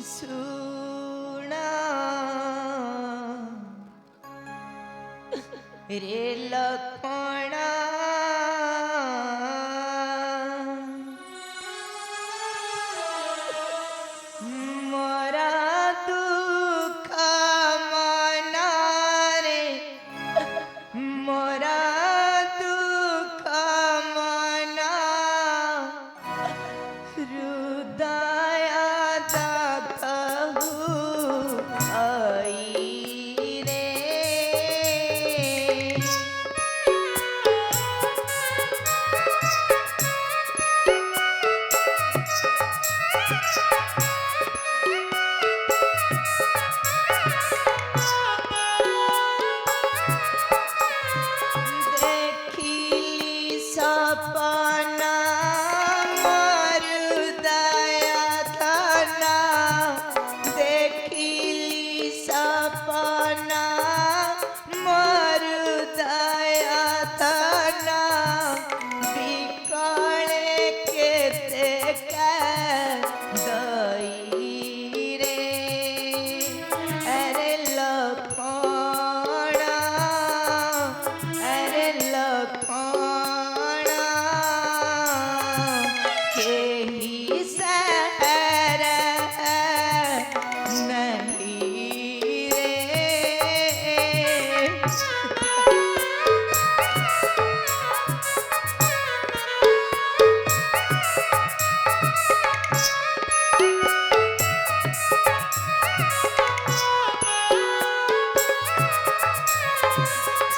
सुना रे लखणा मोरा दुख मना रे मोरा दुख मना हृदय दाखहु आई रे देखिली सपना मोर दया धना देखिली सपना मोर दया धना बिकणे केते दई रे अरे लखणा अरे लखणा केही सहर नहीं रे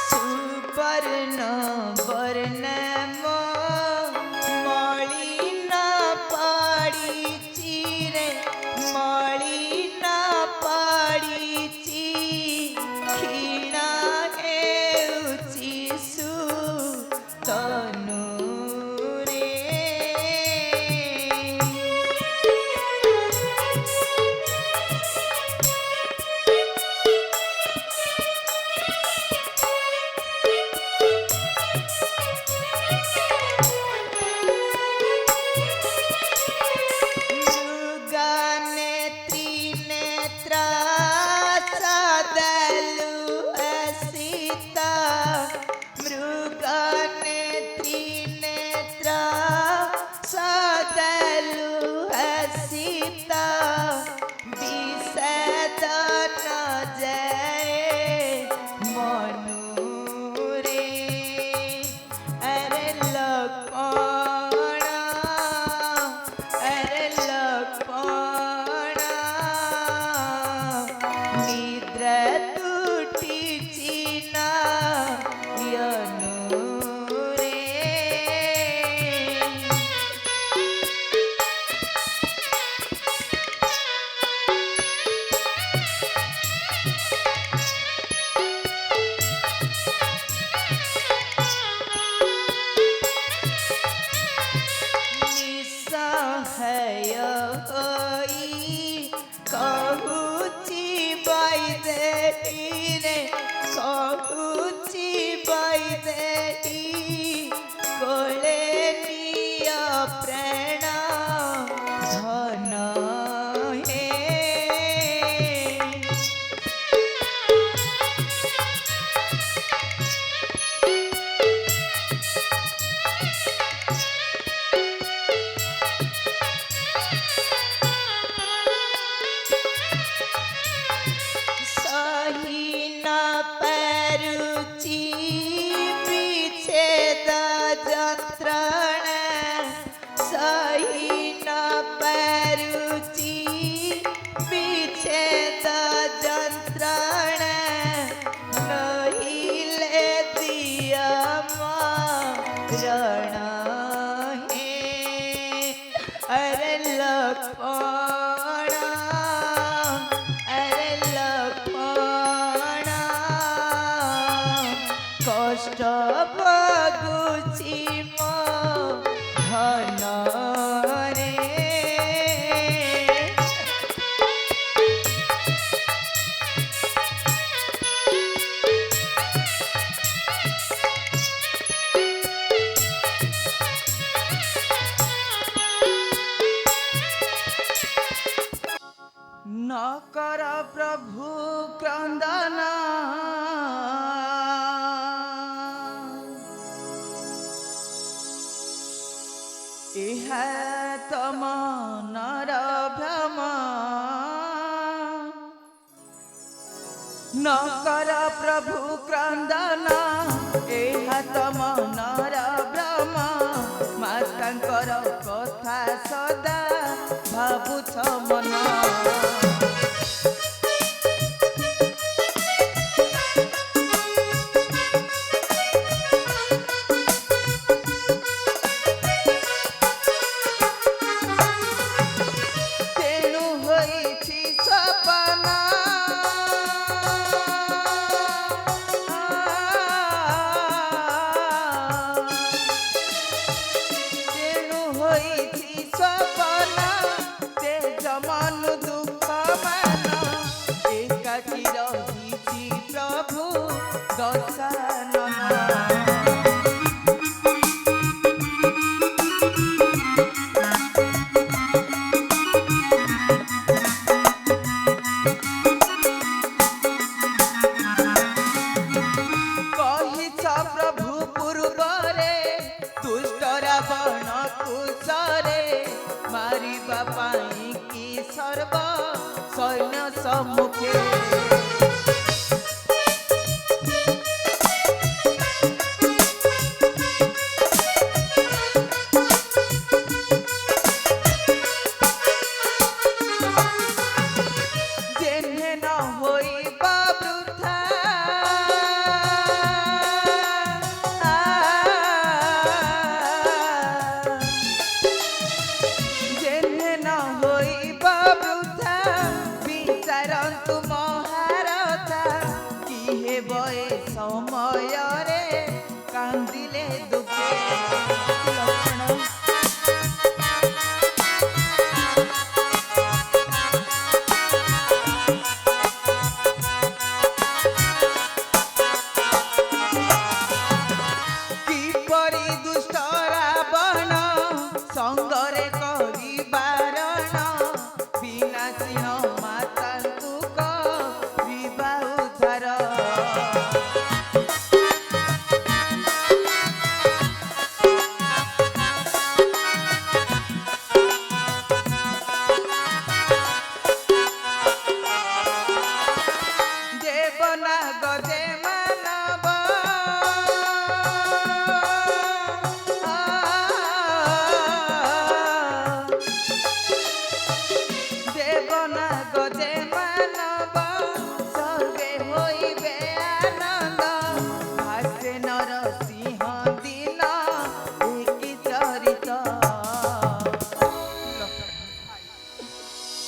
सुवर्ण वर्ण मलिन पड़िछि रे मलिन पड़िछि क्षीण हेउछि सुतनु रे मृगनेत्री नेत्र सदलु सीता मृगनेत्री नेत्र सदलु सीता विषदन जय मनु रे अरे लखणा अरे लखणा निद्रा टूटिछि नयनु रे निसहाय होई कहुछि बैदेही रे कहुछि बैदेही कोले निय प्राण धन हे सही न परुचि विच्छेद जंत्रणा सही न परुचि विच्छेद जंत्रणा नहिले दिया मरण हे अरे लखणा अरे लखणा कष्ट भोगुछि मो धन रे न कर प्रभु क्रंदन इह तम नर भ्रम न कर प्रभु क्रंदन एह तम नर भ्रम मातांकर कथा सदा भाबुछ मन सैन्य सम्मुखे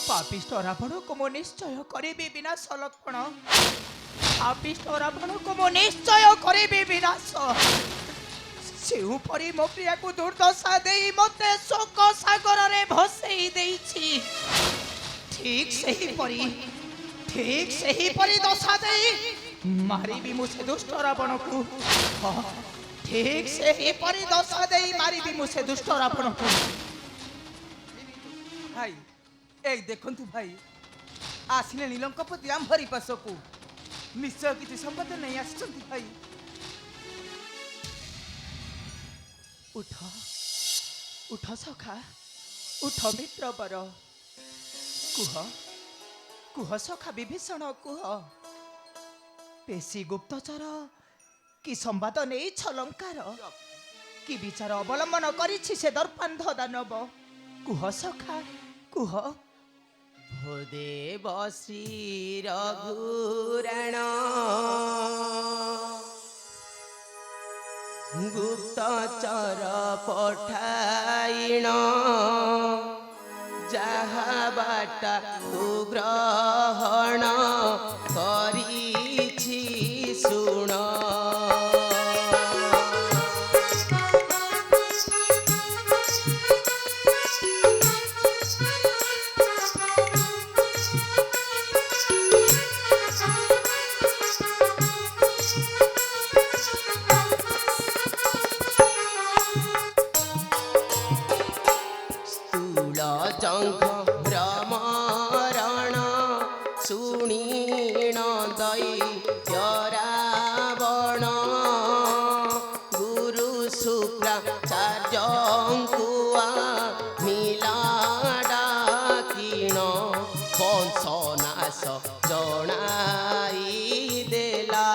पापिष्ट रावण को मो निश्चय करेबी विनाश लक्ष्मण पापिष्ट रावण को मो निश्चय करेबी विनाश सेउ परी मो प्रिया को दुर्दशा देई मते शोक सागर रे भसेई देइछि ठीक सही परी दशा देई मारिबी मु से दुष्ट रावण को ठीक सही परी दशा देई मारिबी मु से दुष्ट रावण को भाई এই দেখন্তু ভাই আসিলে নীলঙ্কপতি আম্ভরি পাশকু নিশ্চয় কিছু সম্বাদ নেই আসছন্তি ভাই उठ उठ सखा उठ मित्र बर कुह कुह सखा विभीषण कुह पेशी गुप्तचर कि संवाद नहीं छलंकार कि विचार अवलंबन करिछि से दर्पान्ध दानव कुह सखा कुह भूदेव श्री रघुरण गुप्तचर पठाइण जहा बाटा ग्रहण करिछि सुण जंघ भ्रमरण ବଂଶନାଶ ଜଣାଇ ଦେଲା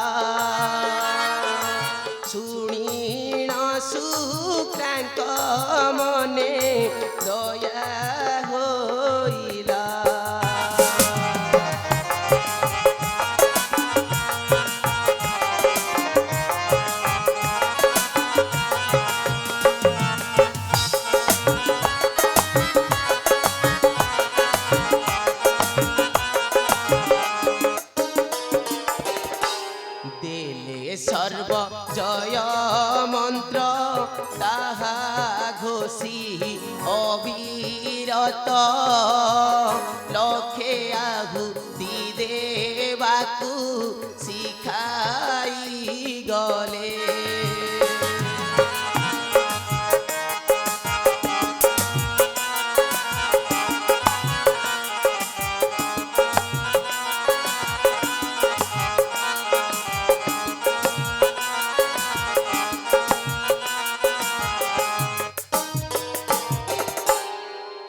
ଶୁଣିଣ ଶୁକ୍ରାଙ୍କ ମନେ ଦୟା ହୋଇଲା। সর্ব জয় মন্ত্র তাহা ঘোষি অবিরত লক্ষে আহুতি দেবাকু শিখাই গলে।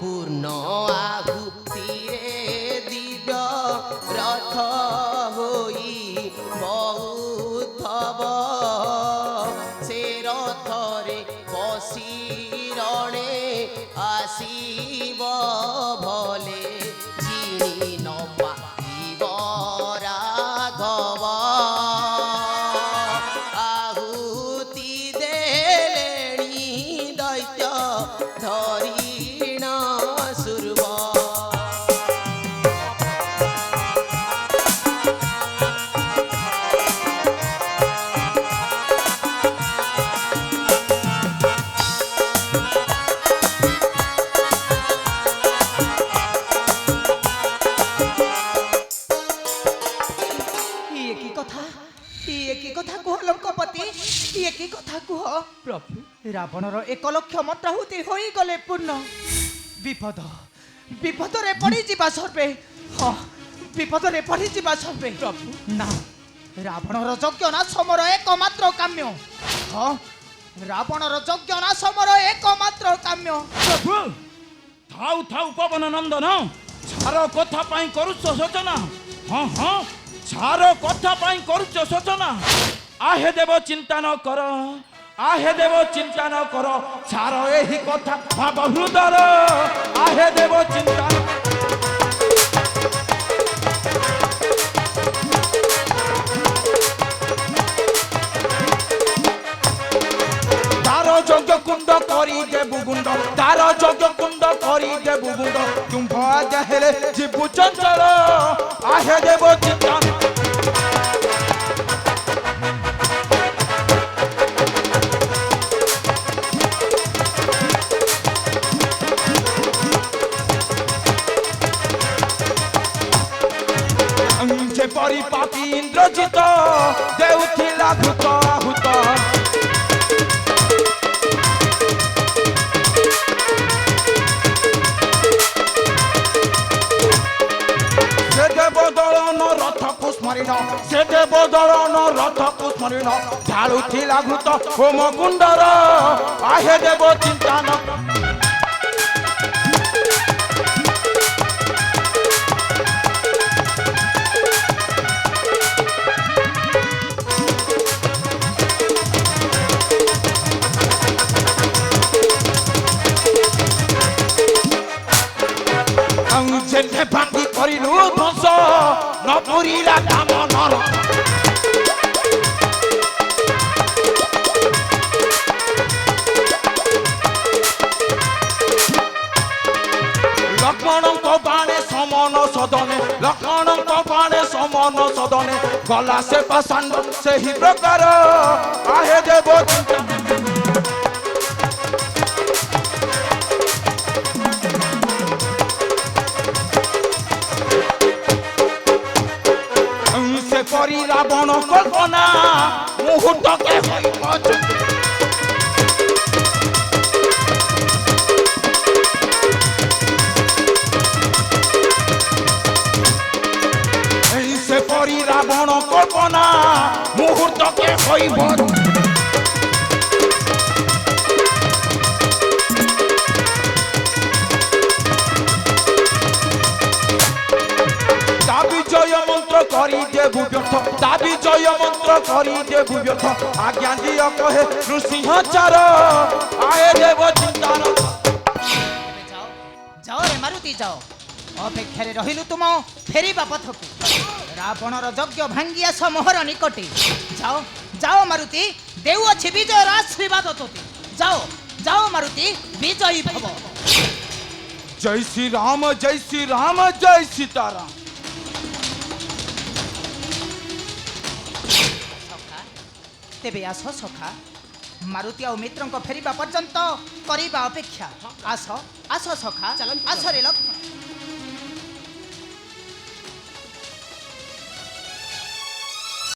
ପୂର୍ଣ୍ଣ ଆହୁତିରେ ଦିବ୍ୟ ରଥ ହୋଇ ବହୁଥବ ସେ ରଥରେ ବସି ରଣେ ଆସିବ ଭଲେ ଜିଣି ନ ପାଇବ ରାଘବ ଆହୁତି ଦେଲେଣି ଦୈତ୍ୟ ଧରି প্রভু রাবণর 1 লক্ষ মন্ত্রাহুতি হয়ে গলে পূর্ণ বিপদ বিপদরে পড়ি যা সর্বে বিপদরে পড়ি যা সর্বে প্রভু না রাবণর যজ্ঞ নাশ মোর একমাত্র কাম্য রাবণর যজ্ঞ নাশ মোর একমাত্র কাম্য। প্রভু থাউ থাউ পবন নন্দন ছাড় কথা পাই করুছ সূচনা ছাড় কথা পাই করুছ সূচনা আহে দেব চিন্তা ন কর আহে দেব চিন্তা ন কর ছাড় এই কথা ভাব হৃদর আহে দেব চিন্তা তার যজ্ঞ কুণ্ড করি দেবু গুণ্ড তার যজ্ঞ কুণ্ড করি দেবু গুণ্ড তুম্ভ হেলে জীবু চঞ্চল আহে দেব চিন্তা যেপরি পাপী ইন্দ্রজিত দেউথিলা ভূত আহুত সে দেব দଳନ ରଥକୁ ସ୍ମରିଣ ସେ ଦେବ ଦଳନ ରଥକୁ ସ୍ମରିଣ ଢାଳୁଥିଲା ଘୃତ ହୋମ କୁଣ୍ଡର ଆହେ ଦେବ ଚିନ୍ତାନ যেতে ভাঙি করিলু ধ্বংস নপুরিলা কাম নর লক্ষ্মণଙ୍କ ବାଣେ ସମନ ସଦନେ ଲକ୍ଷ୍ମଣଙ୍କ ବାଣେ ସମନ ସଦନେ ଗଲା ସେ ପାଷାଣ୍ଡ ସେହି ପ୍ରକାର ଆହେ ଦେବ ଚିନ୍ତା পরি রাবণ কল্পনা মুহূর্তকে হইব সে পরি রাবণ কল্পনা মুহূর্তকে হইব জয় মন্ত্র করি দেবু ব্যর্থ দাবি জয় মন্ত্র করি দেবু ব্যর্থ আজ্ঞা দিয় কহে নৃসিংহচার আহে দেব চিন্তার ଏବେ ଯାଅ ଯାଅ ରେ ମାରୁତି ଯାଅ ଅପେକ୍ଷାରେ ରହିଲୁ ତୁମ ଫେରିବା ପଥକୁ ରାବଣର ଯଜ୍ଞ ଭାଙ୍ଗି ଆସ ମୋହର ନିକଟେ ଯାଅ ଯାଅ ମାରୁତି ଦେଉଅଛି ବିଜୟର ଆଶୀର୍ବାଦ ତୋତେ ଯାଅ ଯାଅ ମାରୁତି ବିଜୟୀ ଭବ জয় শ্রী রাম জয় শ্রী রাম জয় সীতারাম ସଖା ତେବେ ଆସ ସଖା ମାରୁତି ଆଉ ମିତ୍ରଙ୍କ ଫେରିବା ପର୍ଯ୍ୟନ୍ତ କରିବା ଅପେକ୍ଷା ଆସ ଆସ ସଖା ଆସରେ ଲକ୍ଷ୍ମଣ